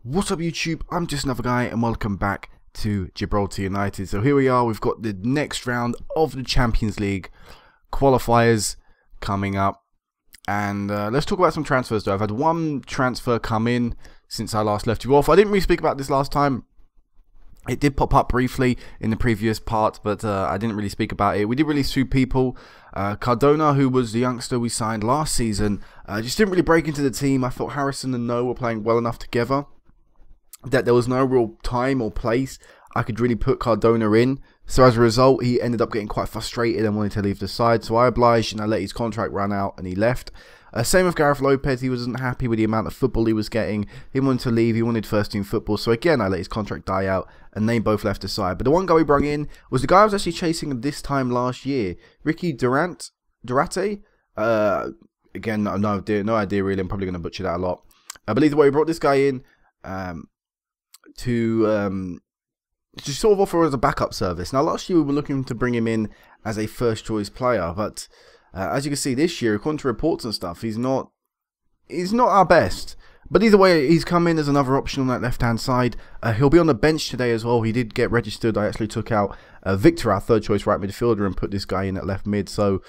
What's up YouTube, I'm just another guy and welcome back to Gibraltar United. So here we are, we've got the next round of the Champions League qualifiers coming up. And let's talk about some transfers though. I've had one transfer come in since I last left you off. I didn't really speak about this last time. It did pop up briefly in the previous part, but I didn't really speak about it. We did release two people. Cardona, who was the youngster we signed last season, just didn't really break into the team. I thought Harrison and No were playing well enough together that there was no real time or place I could really put Cardona in. So as a result, he ended up getting quite frustrated and wanted to leave the side. So I obliged and I let his contract run out and he left. Same with Gareth Lopez. He wasn't happy with the amount of football he was getting. He wanted to leave. He wanted first team football. So again, I let his contract die out and they both left the side. But the one guy we brought in was the guy I was actually chasing this time last year. Ricky Durante. Again, no idea really. I'm probably going to butcher that a lot. I believe the way we brought this guy in to sort of offer as a backup service. Now last year we were looking to bring him in as a first choice player, but as you can see this year, according to reports and stuff, he's not our best. But either way, he's come in as another option on that left hand side. He'll be on the bench today as well. He did get registered. I actually took out Victor, our third choice right midfielder, and put this guy in at left mid. So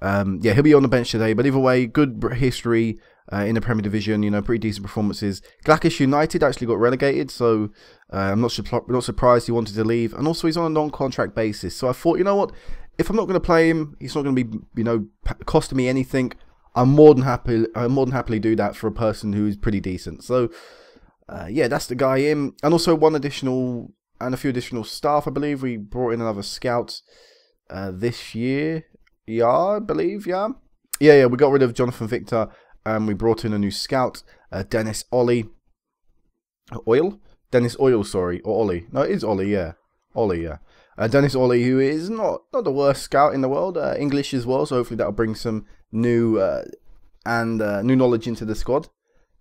yeah, he'll be on the bench today. But either way, good history in the Premier Division, you know, pretty decent performances. Glackish United actually got relegated, so I'm not surprised he wanted to leave. And also, he's on a non-contract basis. So I thought, you know what, if I'm not going to play him, he's not going to be, you know, costing me anything. I'm more than happily do that for a person who's pretty decent. So yeah, that's the guy in. And also a few additional staff. I believe we brought in another scout this year. Yeah, I believe. Yeah. We got rid of Jonathan Victor. We brought in a new scout, Dennis Ollie. Dennis Oil, sorry, or Ollie. No, it is Ollie, yeah. Ollie, yeah. Dennis Ollie, who is not the worst scout in the world, English as well, so hopefully that'll bring some new new knowledge into the squad.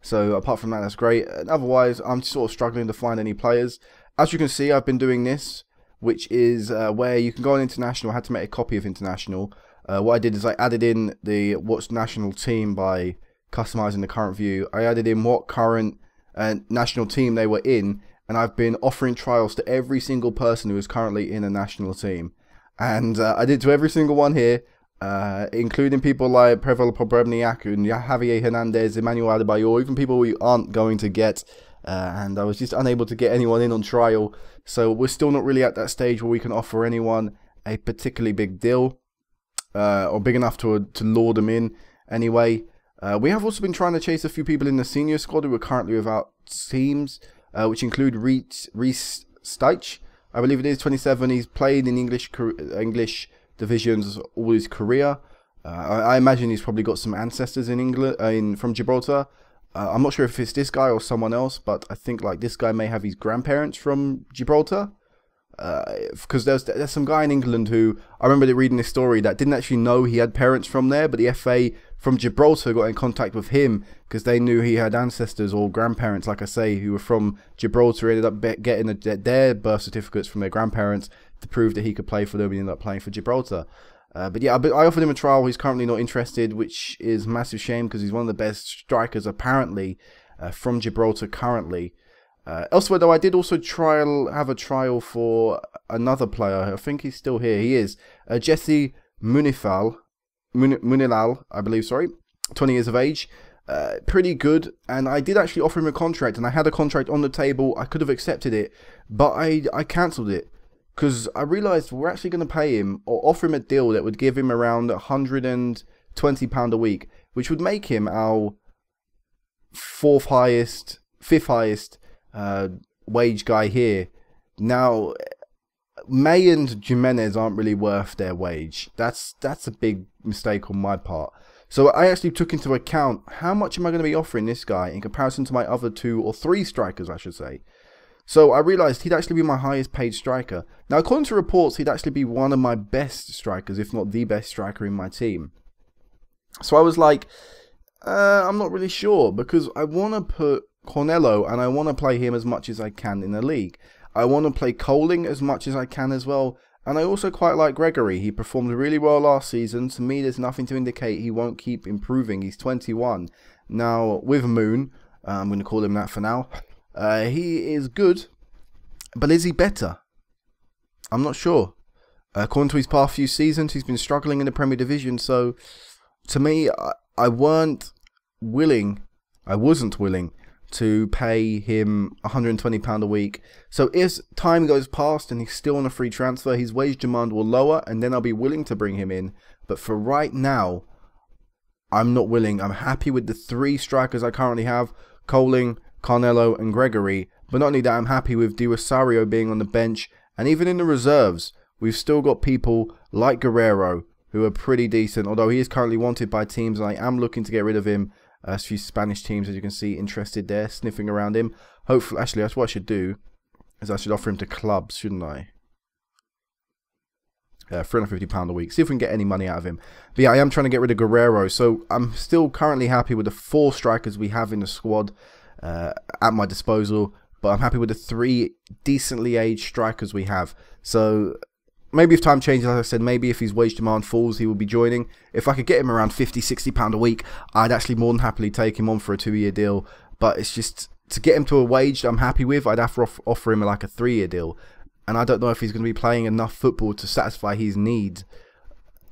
So apart from that, that's great. And otherwise, I'm sort of struggling to find any players. As you can see, I've been doing this, which is where you can go on International. I had to make a copy of International. What I did is I added in the What's National Team by customizing the current view. I added in what current national team they were in, and I've been offering trials to every single person who is currently in a national team. And I did to every single one here, including people like Prevel Pobrebniak and Javier Hernandez, Emmanuel Adebayor, even people we aren't going to get. And I was just unable to get anyone in on trial. So we're still not really at that stage where we can offer anyone a particularly big deal, or big enough to lure them in anyway. We have also been trying to chase a few people in the senior squad who are currently without teams, which include Reece Steich. I believe it is 27. He's played in English divisions all his career. I imagine he's probably got some ancestors in England, from Gibraltar. I'm not sure if it's this guy or someone else, but I think like this guy may have his grandparents from Gibraltar. Because there's some guy in England who, I remember reading this story, that didn't actually know he had parents from there, but the FA from Gibraltar got in contact with him because they knew he had ancestors or grandparents, like I say, who were from Gibraltar. Ended up getting their birth certificates from their grandparents to prove that he could play for them, and ended up playing for Gibraltar. But yeah, I offered him a trial. He's currently not interested, which is a massive shame because he's one of the best strikers apparently from Gibraltar currently. Elsewhere though, I did also have a trial for another player. I think he's still here. He is Jesse Munilal, I believe, sorry, 20 years of age. Pretty good, and I did actually offer him a contract, and I had a contract on the table. I could have accepted it, but I cancelled it because I realised we're actually going to pay him or offer him a deal that would give him around £120 a week, which would make him our fifth highest wage guy here. Now May and Jimenez aren't really worth their wage. That's a big mistake on my part. So I actually took into account how much am I going to be offering this guy in comparison to my other 2 or 3 strikers, I should say. So I realized he'd actually be my highest paid striker. Now according to reports, he'd actually be one of my best strikers, if not the best striker in my team. So I was like, I'm not really sure, because I want to put Cornello, and I want to play him as much as I can in the league. I want to play Coling as much as I can as well, and I also quite like Gregory. He performed really well last season. To me, there's nothing to indicate he won't keep improving. He's 21. Now, with Moon, I'm going to call him that for now, He is good, but is he better? I'm not sure. According to his past few seasons, he's been struggling in the Premier Division. So, to me, I wasn't willing to pay him £120 a week. So, as time goes past and he's still on a free transfer, his wage demand will lower, and then I'll be willing to bring him in. But for right now, I'm not willing. I'm happy with the 3 strikers I currently have: Coling, Carnello, and Gregory. But not only that, I'm happy with Di Rosario being on the bench, and even in the reserves, we've still got people like Guerrero who are pretty decent, although he is currently wanted by teams, and I am looking to get rid of him. A few Spanish teams, as you can see, interested there, sniffing around him. Hopefully, actually, that's what I should do, is I should offer him to clubs, shouldn't I? £350 a week. See if we can get any money out of him. But yeah, I am trying to get rid of Guerrero, so I'm still currently happy with the 4 strikers we have in the squad at my disposal. But I'm happy with the 3 decently aged strikers we have. So maybe if time changes, as I said, maybe if his wage demand falls, he will be joining. If I could get him around £50, £60 a week, I'd actually more than happily take him on for a 2-year deal. But it's just, to get him to a wage that I'm happy with, I'd have to offer him like a 3-year deal. And I don't know if he's going to be playing enough football to satisfy his need,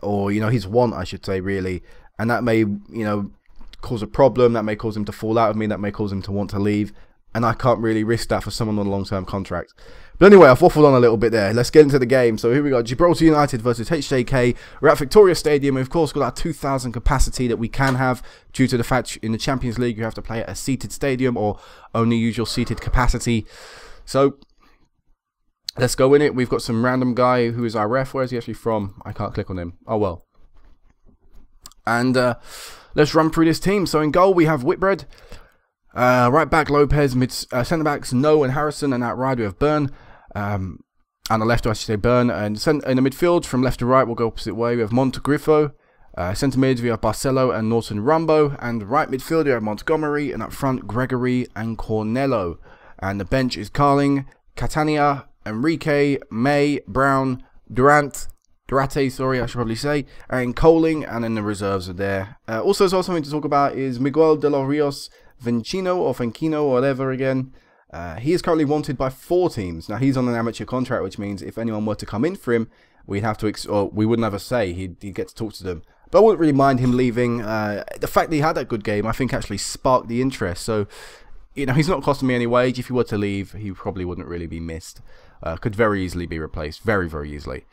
or, you know, his want, I should say, really. And that may, you know, cause a problem. That may cause him to fall out of me. That may cause him to want to leave. And I can't really risk that for someone on a long-term contract. But anyway, I've waffled on a little bit there. Let's get into the game. So here we go. Gibraltar United versus HJK. We're at Victoria Stadium. We've, of course, got our 2,000 capacity that we can have due to the fact in the Champions League you have to play at a seated stadium or only use your seated capacity. So let's go in it. We've got some random guy who is our ref. Where is he actually from? I can't click on him. Oh, well. And let's run through this team. So in goal, we have Whitbread. Right back, Lopez. Centre backs, No and Harrison. And out right, we have Byrne. And the left, I should say Byrne. And in the midfield, from left to right, we'll go opposite way. We have Montegriffo. Centre mid, we have Barcelo and Norton Rumbo. And right midfield, we have Montgomery. And up front, Gregory and Cornello. And the bench is Carling, Catania, Enrique, May, Brown, Durate, sorry, I should probably say, and Coling, and then the reserves are there. Also, as well, something to talk about is Miguel de los Rios Vincino, or Venquino, or whatever again. He is currently wanted by 4 teams. Now, he's on an amateur contract, which means if anyone were to come in for him, we'd have to, or we wouldn't have a say. He'd get to talk to them. But I wouldn't really mind him leaving. The fact that he had that good game, I think, actually sparked the interest. So, you know, he's not costing me any wage. If he were to leave, he probably wouldn't really be missed. Could very easily be replaced. Very, very easily.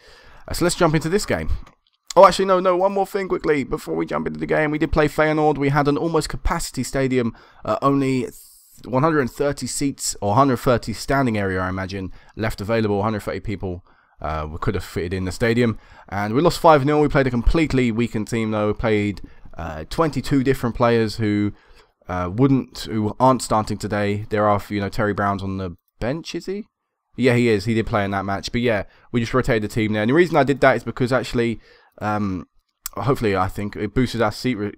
So let's jump into this game. Oh, actually, no, one more thing quickly before we jump into the game. We did play Feyenoord. We had an almost capacity stadium, only 130 seats, or 130 standing area, I imagine, left available. 130 people we could have fitted in the stadium. And we lost 5-0. We played a completely weakened team, though. We played 22 different players who aren't starting today. There are, you know, Terry Brown's on the bench, is he? Yeah, he is. He did play in that match. But yeah, we just rotated the team there. And the reason I did that is because actually, hopefully, I think it boosted our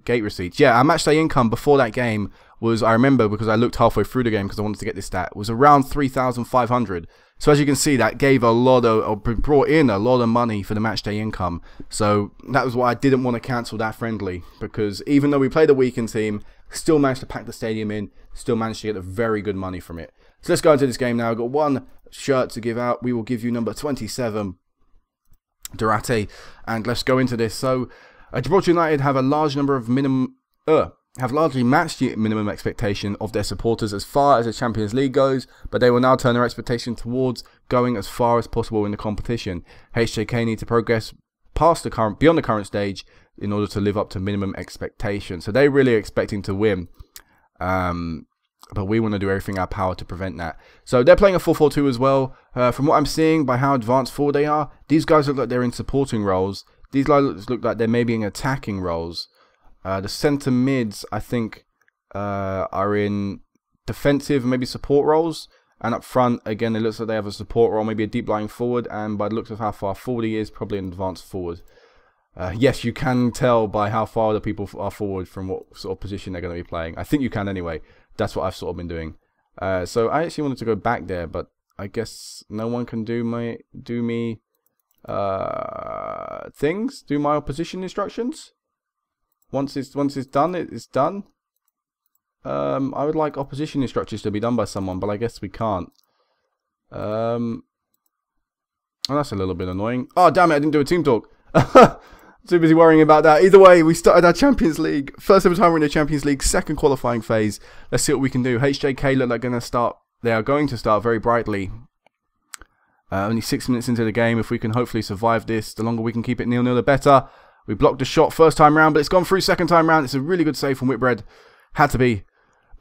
gate receipts. Yeah, our match day income before that game was, I remember because I looked halfway through the game because I wanted to get this stat, was around 3,500. So as you can see, that gave a lot of, or brought in a lot of money for the match day income. So that was why I didn't want to cancel that friendly, because even though we played a weakened team, still managed to pack the stadium in, still managed to get a very good money from it. So let's go into this game now. I've got one shirt to give out. We will give you number 27, Durate, and let's go into this. So Gibraltar United have a large number of have largely matched the minimum expectation of their supporters as far as the Champions League goes, but they will now turn their expectation towards going as far as possible in the competition. HJK need to progress past the beyond the current stage in order to live up to minimum expectation. So they're really expecting to win. But we want to do everything in our power to prevent that. So they're playing a 4-4-2 as well. From what I'm seeing by how advanced forward they are, these guys look like they're in supporting roles. These guys look like they're maybe in attacking roles. The centre mids, I think, are in defensive, maybe support roles. And up front, again, it looks like they have a support role, maybe a deep lying forward. And by the looks of how far forward he is, probably an advanced forward. Yes, you can tell by how far the people are forward from what sort of position they're going to be playing. I think you can anyway. That's what I've sort of been doing. So I actually wanted to go back there, but I guess no one can do my opposition instructions. Once it's done, it's done. I would like opposition instructions to be done by someone, but I guess we can't. Oh, that's a little bit annoying. Oh, damn it, I didn't do a team talk. Too busy worrying about that. Either way, we started our Champions League. First ever time we're in the Champions League, second qualifying phase. Let's see what we can do. HJK look like they are going to start very brightly. Only 6 minutes into the game. If we can hopefully survive this, the longer we can keep it 0-0, the better. We blocked a shot first time round, but it's gone through second time round. It's a really good save from Whitbread. Had to be,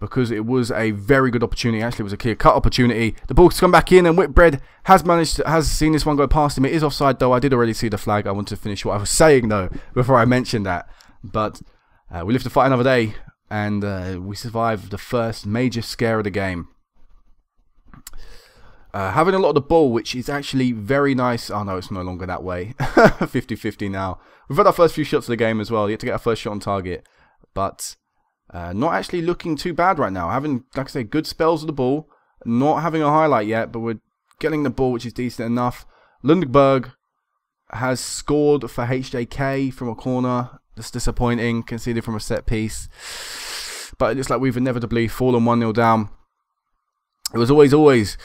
because it was a very good opportunity. Actually, it was a clear-cut opportunity. The ball's come back in, and Whitbread has seen this one go past him. It is offside, though. I did already see the flag. I want to finish what I was saying, though, before I mentioned that. But we live to fight another day, and we survived the first major scare of the game. Having a lot of the ball, which is actually very nice. Oh, no, it's no longer that way. 50-50 now. We've had our first few shots of the game as well. Yet to get our first shot on target. But not actually looking too bad right now. Having, like I say, good spells of the ball. Not having a highlight yet, but we're getting the ball, which is decent enough. Lundberg has scored for HJK from a corner. That's disappointing. Conceded from a set piece. But it looks like we've inevitably fallen 1-0 down. It was always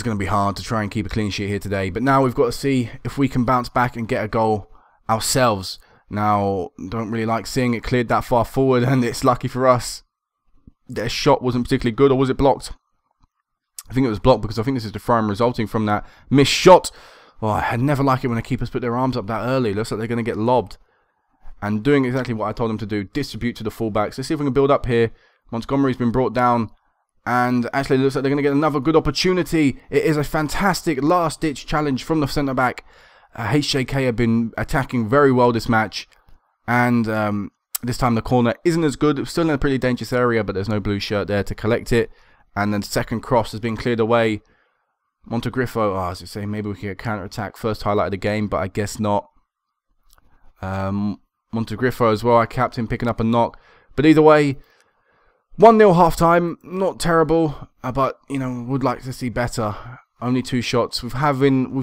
going to be hard to try and keep a clean sheet here today. But now we've got to see if we can bounce back and get a goal ourselves. Now, don't really like seeing it cleared that far forward, and it's lucky for us their shot wasn't particularly good. Or was it blocked? I think it was blocked, because I think this is the throw resulting from that missed shot. Oh, I never like it when the keepers put their arms up that early. Looks like they're going to get lobbed. And doing exactly what I told them to do, distribute to the fullbacks. Let's see if we can build up here. Montgomery's been brought down. And actually, it looks like they're going to get another good opportunity. It is a fantastic last-ditch challenge from the centre-back. HJK have been attacking very well this match. And this time the corner isn't as good. It's still in a pretty dangerous area, but there's no blue shirt there to collect it. And then the second cross has been cleared away. Montegriffo, as I say, maybe we can get counter-attack. First highlight of the game, but I guess not. Montegriffo as well, our captain, picking up a knock. But either way, 1-0 half-time, not terrible, but, you know, would like to see better. Only 2 shots. We've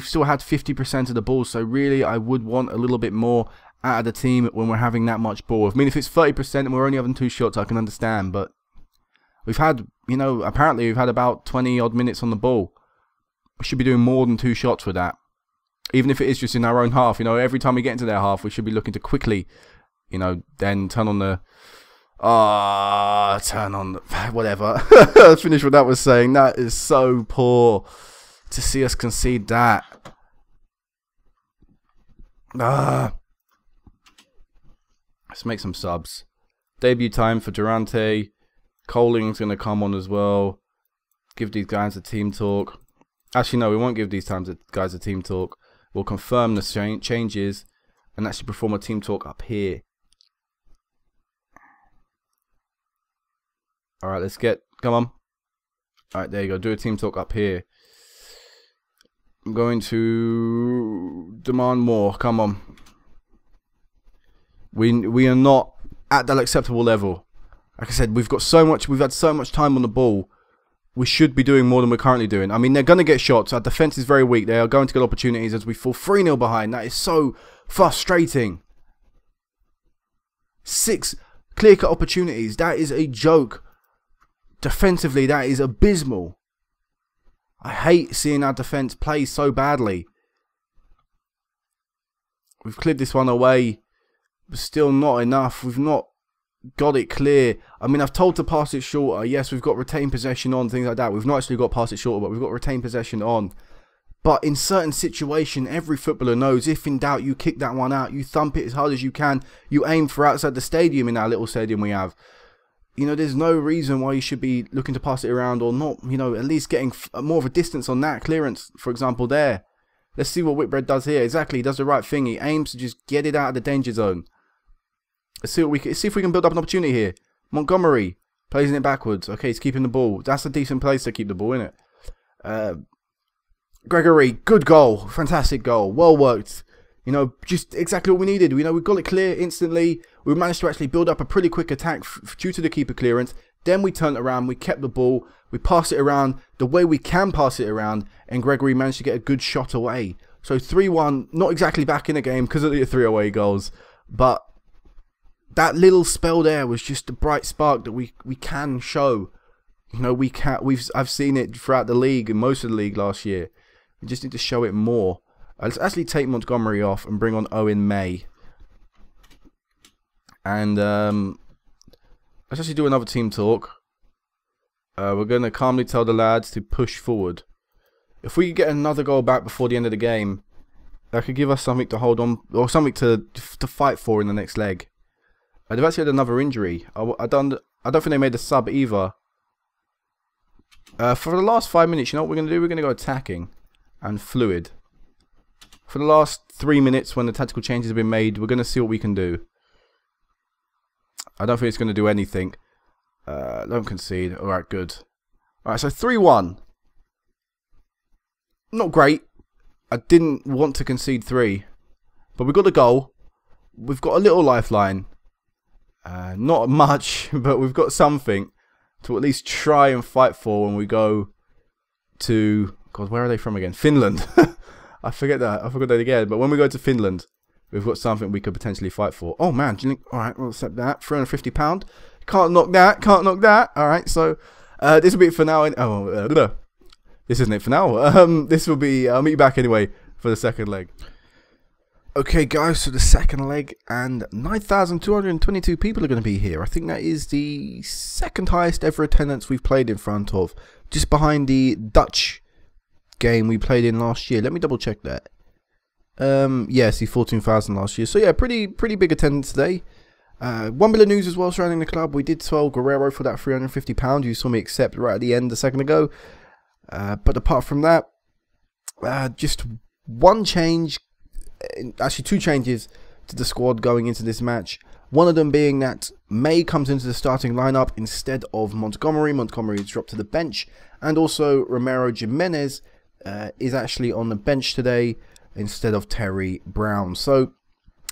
still had 50% of the ball, so really I would want a little bit more out of the team when we're having that much ball. I mean, if it's 30% and we're only having 2 shots, I can understand, but we've had, you know, apparently we've had about 20-odd minutes on the ball. We should be doing more than 2 shots with that. Even if it is just in our own half, you know, every time we get into their half, we should be looking to quickly, you know, then turn on the... turn on the... whatever. Finish what that was saying. That is so poor to see us concede that. Let's make some subs. Debut time for Durante. Coling's going to come on as well. Give these guys a team talk. Actually, no, we won't give these guys a team talk. We'll confirm the changes and actually perform a team talk up here. Alright, let's get... come on. Alright, there you go. Do a team talk up here. I'm going to demand more. Come on. We are not at that acceptable level. Like I said, we've had so much time on the ball. We should be doing more than we're currently doing. I mean, they're going to get shots. Our defence is very weak. They are going to get opportunities as we fall 3-0 behind. That is so frustrating. 6 clear-cut opportunities. That is a joke. Defensively, that is abysmal. I hate seeing our defence play so badly. We've cleared this one away, but still not enough. We've not got it clear. I mean, I've told to pass it shorter. Yes, we've got retained possession on, things like that. We've not actually got pass it shorter, but we've got retained possession on. But in certain situations, every footballer knows, if in doubt, you kick that one out. You thump it as hard as you can. You aim for outside the stadium in our little stadium we have. You know, there's no reason why you should be looking to pass it around or not, you know, at least getting more of a distance on that clearance, for example, there. Let's see what Whitbread does here. Exactly, he does the right thing. He aims to just get it out of the danger zone. Let's see if we can build up an opportunity here. Montgomery plays it backwards. Okay, he's keeping the ball. That's a decent place to keep the ball, isn't it? Gregory, good goal. Fantastic goal. Well worked. You know, just exactly what we needed. You know, we got it clear instantly. We managed to actually build up a pretty quick attack due to the keeper clearance. Then we turned around. We kept the ball. We passed it around the way we can pass it around. And Gregory managed to get a good shot away. So 3-1, not exactly back in the game because of the 3 away goals. But that little spell there was just a bright spark that we can show. You know, I've seen it throughout the league and most of the league last year. We just need to show it more. Let's actually take Montgomery off and bring on Owen May. And let's actually do another team talk. We're going to calmly tell the lads to push forward. If we get another goal back before the end of the game, that could give us something to hold on, or something to fight for in the next leg. They've actually had another injury. I don't think they made a sub either. For the last 5 minutes, you know what we're going to do? We're going to go attacking and fluid. For the last 3 minutes, when the tactical changes have been made, we're going to see what we can do. I don't think it's going to do anything. Don't concede. Alright, good. Alright, so 3-1. Not great. I didn't want to concede 3. But we got a goal. We've got a little lifeline. Not much, but we've got something to at least try and fight for when we go to... God, where are they from again? Finland. I forget that. I forgot that again. But when we go to Finland, we've got something we could potentially fight for. Oh, man. Do you think... Alright, we'll accept that. £350. Can't knock that. Can't knock that. Alright, so... this will be it for now. This isn't it for now. This will be... I'll meet you back anyway for the second leg. Okay, guys, so the second leg, and 9,222 people are going to be here. I think that is the second highest ever attendance we've played in front of, just behind the Dutch game we played in last year. Let me double check that. Yeah, see 14,000 last year. So yeah, pretty big attendance today. One bit of news as well surrounding the club. We did sell Guerrero for that £350. You saw me accept right at the end a second ago. But apart from that, just one change. Actually, 2 changes to the squad going into this match. One of them being that May comes into the starting lineup instead of Montgomery. Montgomery is dropped to the bench, and also Romero Jimenez is actually on the bench today instead of Terry Brown. So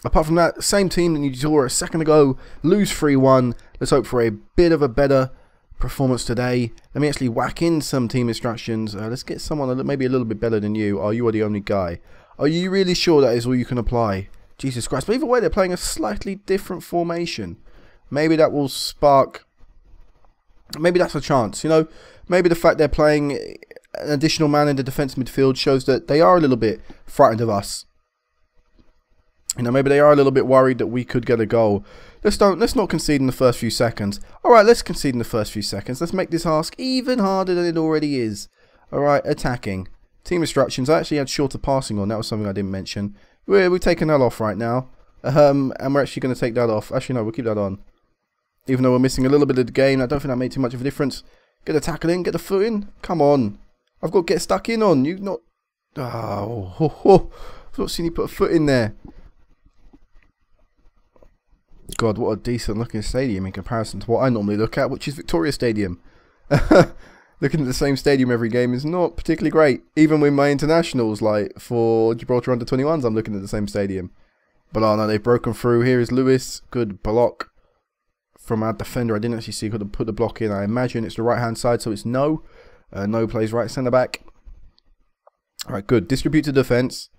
apart from that, same team that you saw a second ago, lose 3-1. Let's hope for a bit of a better performance today. Let me actually whack in some team instructions. Let's get someone maybe a little bit better than you. Are you the only guy? Are you really sure that is all you can apply? Jesus Christ. But either way, they're playing a slightly different formation. Maybe that will spark... Maybe that's a chance, you know? Maybe the fact they're playing an additional man in the defence midfield shows that they are a little bit frightened of us. You know, maybe they are a little bit worried that we could get a goal. Let's not concede in the first few seconds. Alright, let's concede in the first few seconds. Let's make this task even harder than it already is. Alright, attacking. Team instructions. I actually had shorter passing on. That was something I didn't mention. We're taking that off right now. And we're actually going to take that off. Actually, no, we'll keep that on. Even though we're missing a little bit of the game, I don't think that made too much of a difference. Get the tackle in, get the foot in. Come on. I've got to get stuck in on. You've not... Oh, I've not seen you put a foot in there. God, what a decent looking stadium in comparison to what I normally look at, which is Victoria Stadium. Looking at the same stadium every game is not particularly great. Even with my internationals, like for Gibraltar under-21s, I'm looking at the same stadium. But oh no, they've broken through. Here is Lewis. Good block from our defender. I didn't actually see who could put the block in. I imagine it's the right-hand side, so it's No. No plays right centre-back. Alright, good. Distribute to defence.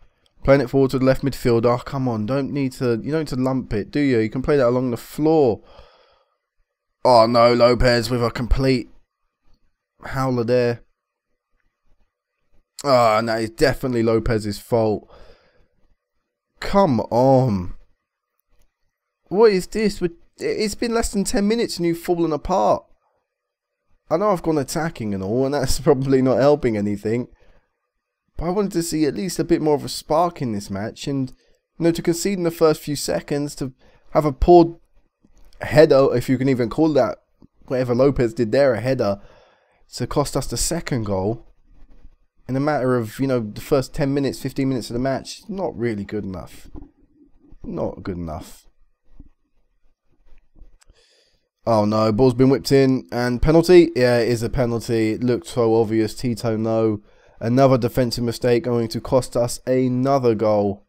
Playing it forward to the left midfield. Oh, come on. You don't need to lump it, do you? You can play that along the floor. Oh no, Lopez with a complete... howler there. Oh, no, it's definitely Lopez's fault. Come on. What is this? It's been less than 10 minutes and you've fallen apart. I know I've gone attacking and all, and that's probably not helping anything. But I wanted to see at least a bit more of a spark in this match. And, you know, to concede in the first few seconds, to have a poor header, if you can even call that, whatever Lopez did there, a header, to cost us the second goal in a matter of, you know, the first 10 minutes, 15 minutes of the match. Not really good enough. Not good enough. Oh no, ball's been whipped in, and penalty? Yeah, it is a penalty. It looked so obvious. Tito, no. Another defensive mistake going to cost us another goal.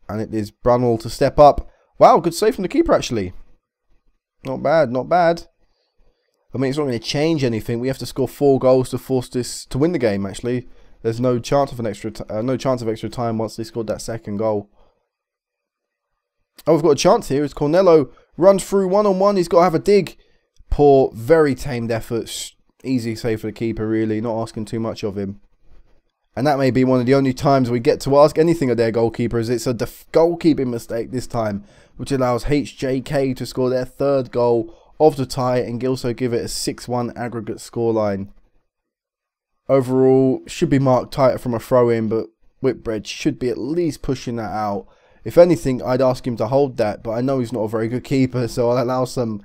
And it is Brunel to step up. Wow, good save from the keeper actually. Not bad, not bad. I mean, it's not going to change anything. We have to score 4 goals to force this to win the game. Actually, there's no chance of extra time once they scored that second goal. Oh, we've got a chance here. It's Cornello. Runs through one-on-one. He's got to have a dig. Poor, very tamed efforts. Easy save for the keeper, really. Not asking too much of him. And that may be one of the only times we get to ask anything of their goalkeepers. It's a goalkeeping mistake this time, which allows HJK to score their third goal of the tie and also give it a 6-1 aggregate scoreline. Overall, should be marked tighter from a throw-in, but Whitbread should be at least pushing that out. If anything, I'd ask him to hold that, but I know he's not a very good keeper, so I'll allow some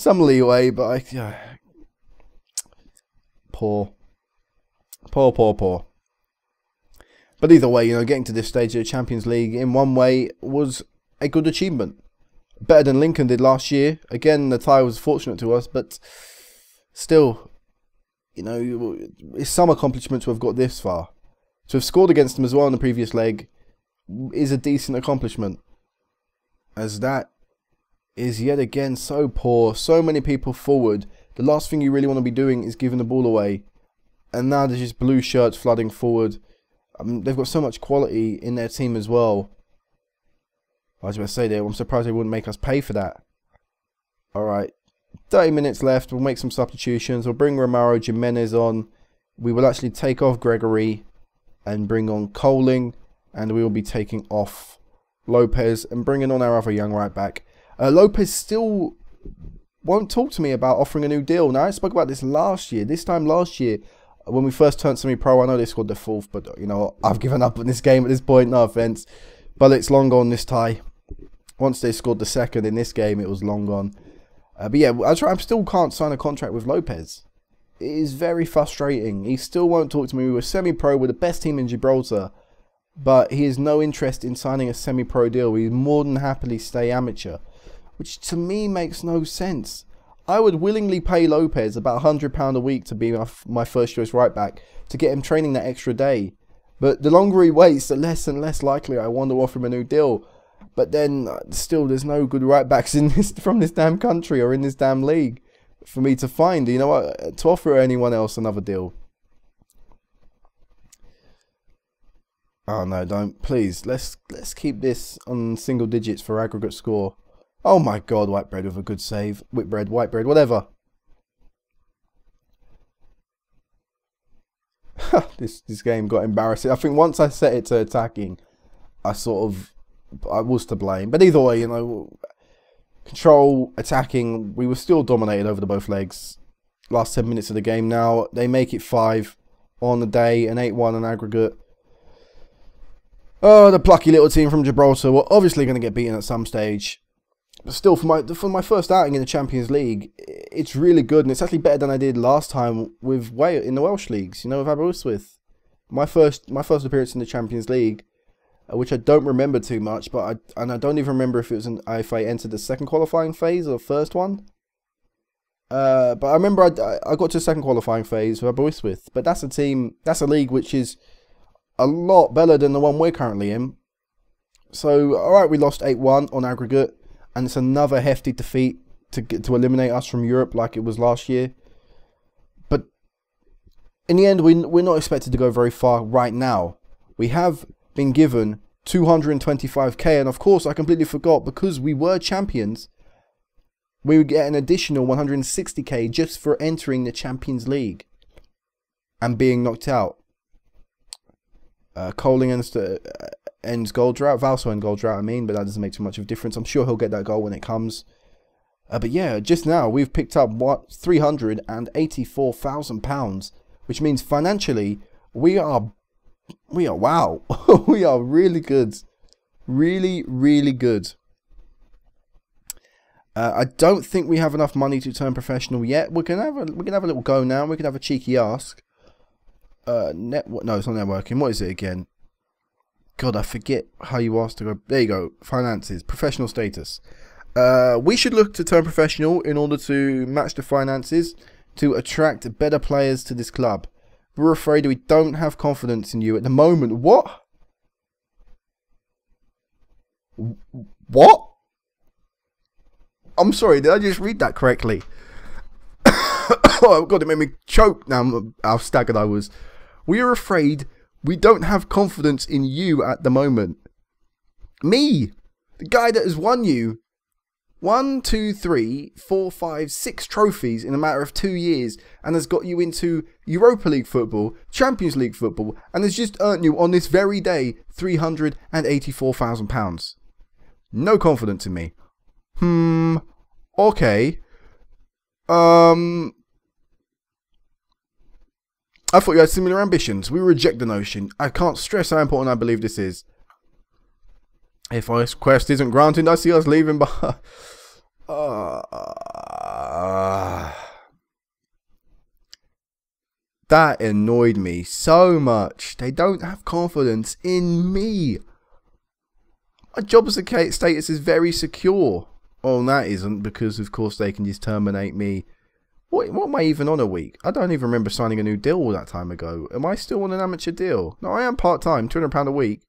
leeway, but poor. But either way, getting to this stage of the Champions League in one way was a good achievement. Better than Lincoln did last year. Again, the tie was fortunate to us, but still, it's some accomplishment to have got this far. To have scored against them as well in the previous leg is a decent accomplishment. As that is yet again so poor. So many people forward. The last thing you really want to be doing is giving the ball away. And now there's just blue shirts flooding forward. They've got so much quality in their team as well. I was going to say there, I'm surprised they wouldn't make us pay for that. Alright, 30 minutes left. We'll make some substitutions. We'll bring Romero Jimenez on. We will actually take off Gregory and bring on Coling. And we will be taking off Lopez and bringing on our other young right back. Lopez still won't talk to me about offering a new deal. Now, I spoke about this last year. This time last year, when we first turned semi-pro, I know they scored the fourth, but I've given up on this game at this point, no offence. But it's long gone, this tie. Once they scored the second in this game, it was long gone. But yeah, I still can't sign a contract with Lopez. It is very frustrating. He still won't talk to me. We were semi-pro with the best team in Gibraltar, but he has no interest in signing a semi-pro deal. He'd more than happily stay amateur, which to me makes no sense. I would willingly pay Lopez about £100 a week to be my first choice right back to get him training that extra day. But the longer he waits, the less and less likely I want to offer him a new deal. But then still, there's no good right backs from this damn country or in this damn league for me to find. To offer anyone else another deal. Oh no, don't, please. Let's keep this on single digits for aggregate score. Oh my god, Whitebread with a good save. Whitbread, whatever. This game got embarrassing. I think once I set it to attacking, I was to blame. But either way, control, attacking, we were still dominated over the both legs. Last 10 minutes of the game now. They make it 5 on the day, an 8-1 in aggregate. Oh, the plucky little team from Gibraltar were obviously going to get beaten at some stage. But still, for my first outing in the Champions League, it's really good, and it's actually better than I did last time with in the Welsh leagues. With Aberystwyth. My first appearance in the Champions League, which I don't remember too much, but I don't even remember if if I entered the second qualifying phase or first one. But I remember I got to the second qualifying phase with Aberystwyth, but that's a league which is a lot better than the one we're currently in. So, alright, we lost 8-1 on aggregate. And it's another hefty defeat to eliminate us from Europe like it was last year. But in the end, we're not expected to go very far right now. We have been given 225k. And of course, I completely forgot, because we were champions, we would get an additional 160k just for entering the Champions League and being knocked out. Coling ends goal drought. Valso end goal drought, but that doesn't make too much of a difference. I'm sure he'll get that goal when it comes. But yeah, just now we've picked up £384,000, which means financially we are wow. We are really good, really good. I don't think we have enough money to turn professional yet. We can have a little go now. We can have a cheeky ask. No, it's not networking. What is it again? God, I forget how you asked to go. There you go. Finances. Professional status. We should look to turn professional in order to match the finances to attract better players to this club. We're afraid we don't have confidence in you at the moment. What? What? I'm sorry, did I just read that correctly? Oh God, it made me choke now how staggered I was. We are afraid we don't have confidence in you at the moment. Me? The guy that has won you 1, 2, 3, 4, 5, 6 trophies in a matter of 2 years and has got you into Europa League football, Champions League football, and has just earned you on this very day £384,000. No confidence in me. Okay. I thought you had similar ambitions. We reject the notion. I can't stress how important I believe this is. If our quest isn't granted, I see us leaving behind. That annoyed me so much. They don't have confidence in me. My job status is very secure. Oh, that isn't, because of course they can just terminate me. What am I even on a week? I don't even remember signing a new deal all that time ago. Am I still on an amateur deal? No, I am part-time, £200 a week.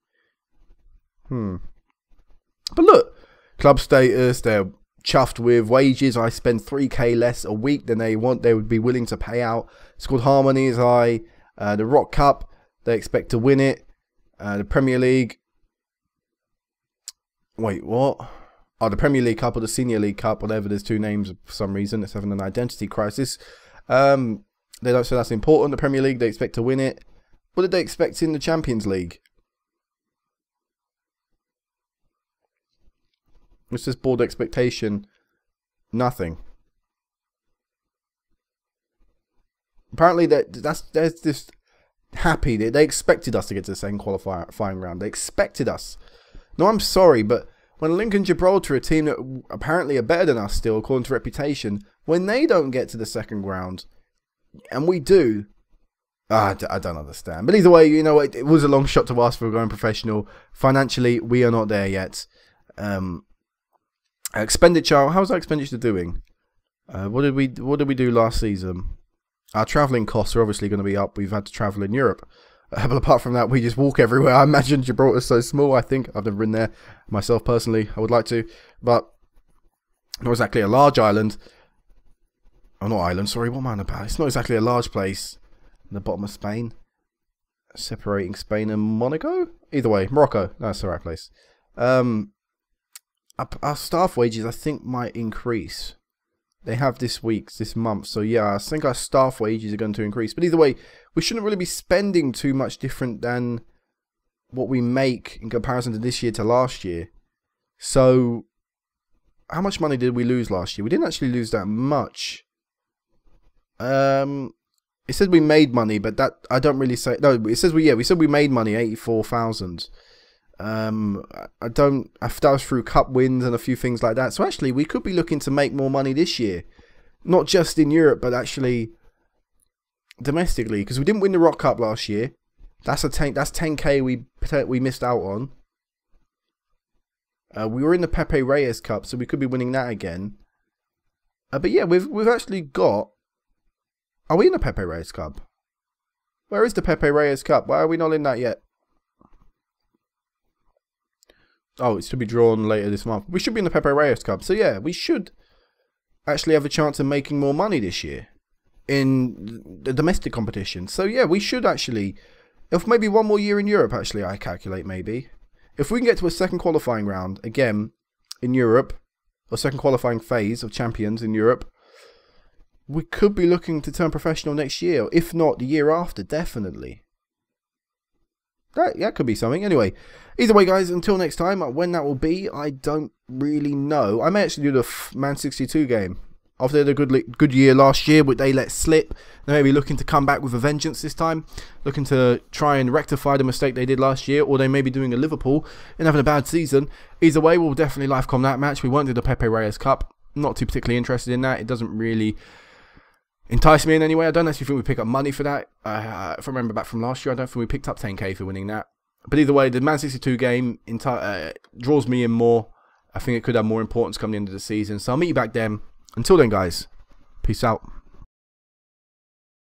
But look, club status, they're chuffed with wages. I spend 3k less a week than they would be willing to pay out. Squad harmony is high. The Rock Cup, they expect to win it. The Premier League. Wait, what? Oh, the Premier League Cup or the Senior League Cup, whatever. There's 2 names for some reason. It's having an identity crisis. They don't say that's important. The Premier League, they expect to win it. What did they expect in the Champions League? What's this board expectation? Nothing. Apparently, they're just happy. They expected us to get to the second qualifying round. They expected us. No, I'm sorry, but when Lincoln Gibraltar, a team that apparently are better than us still, according to reputation, when they don't get to the second round, and we do, I don't understand. But either way, you know, it was a long shot to ask for going professional. Financially, we are not there yet. Expenditure, how's our expenditure doing? What did we do last season? Our travelling costs are obviously going to be up. We've had to travel in Europe. But apart from that, we just walk everywhere. I imagine Gibraltar's so small. I think I've never been there myself personally. I would like to, but not exactly a large island. Oh, not island. Sorry, what am I on about? It's not exactly a large place in the bottom of Spain, separating Spain and Monaco. Either way, Morocco. That's the right place. Our staff wages, I think, might increase. They have this month. So yeah, I think our staff wages are going to increase. But either way, we shouldn't really be spending too much different than what we make in comparison to this year to last year. So how much money did we lose last year? We didn't actually lose that much. It said we made money, but that I don't really say. No, it says we said we made money, 84,000. That was through cup wins and a few things like that. So actually, we could be looking to make more money this year, not just in Europe, but actually domestically, because we didn't win the Rock Cup last year. That's 10k we missed out on. We were in the Pepe Reyes Cup, so we could be winning that again. But yeah, we've actually got. Are we in the Pepe Reyes Cup? Where is the Pepe Reyes Cup? Why are we not in that yet? Oh, it's to be drawn later this month. We should be in the Pepe Reyes Cup. So yeah, we should actually have a chance of making more money this year in the domestic competition. So yeah, we should actually, if maybe one more year in Europe, actually, I calculate maybe. If we can get to a second qualifying round, again, in Europe, or second qualifying phase of champions in Europe, we could be looking to turn professional next year. If not, the year after, definitely. That could be something. Anyway, either way, guys, until next time, when that will be, I don't really know. I may actually do the Man 62 game. After they had a good year last year, but they let slip. They may be looking to come back with a vengeance this time. Looking to try and rectify the mistake they did last year. Or they may be doing a Liverpool and having a bad season. Either way, we'll definitely live-com that match. We won't do the Pepe Reyes Cup. Not too particularly interested in that. It doesn't really entice me in any way. I don't actually think we pick up money for that. If I remember back from last year, I don't think we picked up 10k for winning that. But either way, the Man 62 game draws me in more. I think it could have more importance come the end of the season. So I'll meet you back then. Until then, guys, peace out.